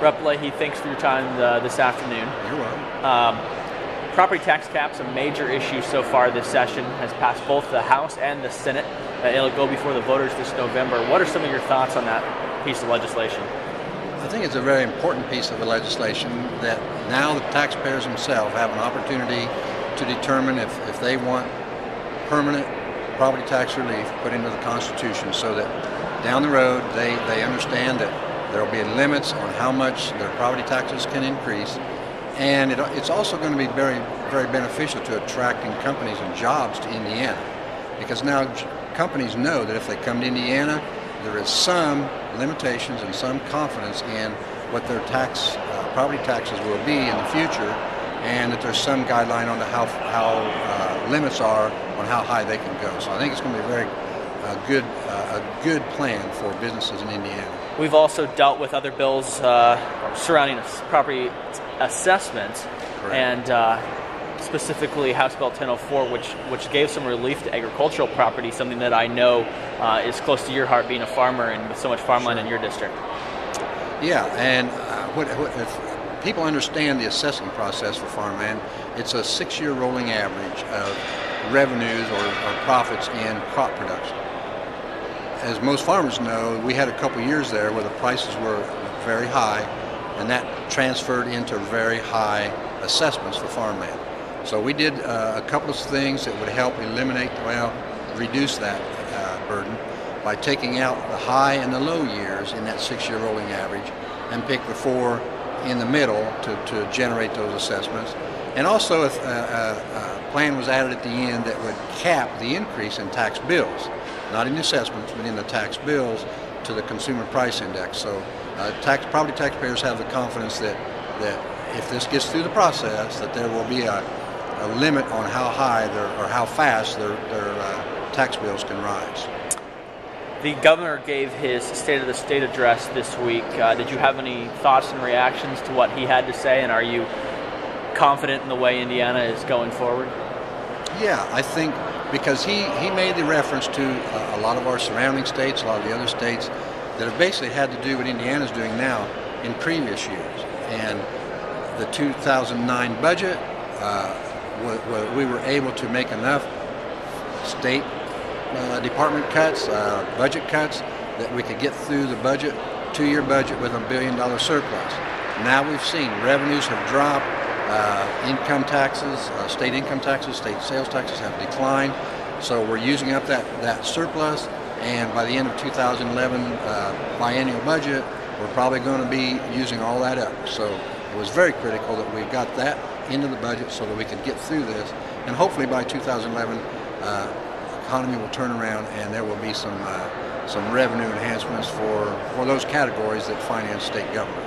Rep. Lehe, thanks for your time this afternoon. You're welcome. Property tax cap's a major issue so far this session. Has passed both the House and the Senate. It'll go before the voters this November. What are some of your thoughts on that piece of legislation? I think it's a very important piece of the legislation that now the taxpayers themselves have an opportunity to determine if they want permanent property tax relief put into the Constitution, so that down the road they understand that there will be limits on how much their property taxes can increase. And it's also going to be very, very beneficial to attracting companies and jobs to Indiana, because now companies know that if they come to Indiana, there is some limitations and some confidence in what their property taxes will be in the future, and that there's some guideline on how limits are on how high they can go. So I think it's going to be a good plan for businesses in Indiana. We've also dealt with other bills surrounding property assessments. Correct. And specifically House Bill 1004, which gave some relief to agricultural property, something that I know is close to your heart, being a farmer and with so much farmland in your district. Yeah, and if people understand the assessing process for farmland, it's a 6-year rolling average of revenues or profits in crop production. As most farmers know, we had a couple years there where the prices were very high, and that transferred into very high assessments for farmland. So we did a couple of things that would help reduce that burden by taking out the high and the low years in that 6-year rolling average and pick the 4 in the middle to generate those assessments. And also a plan was added at the end that would cap the increase in tax bills, not in assessments, but in the tax bills, to the consumer price index. So property taxpayers have the confidence that if this gets through the process, that there will be a limit on how high or how fast their tax bills can rise. The governor gave his State of the State address this week. Did you have any thoughts and reactions to what he had to say, and are you confident in the way Indiana is going forward? Yeah, I think because he made the reference to a lot of our surrounding states, a lot of the other states that have basically had to do what Indiana's doing now in previous years. And the 2009 budget, we were able to make enough state department cuts, budget cuts, that we could get through the budget, 2-year budget, with $1 billion surplus. Now we've seen revenues have dropped, income taxes, state income taxes, state sales taxes have declined. So we're using up that surplus, and by the end of 2011 biennial budget, we're probably going to be using all that up. So it was very critical that we got that into the budget so that we could get through this, and hopefully by 2011 economy will turn around and there will be some revenue enhancements for those categories that finance state government.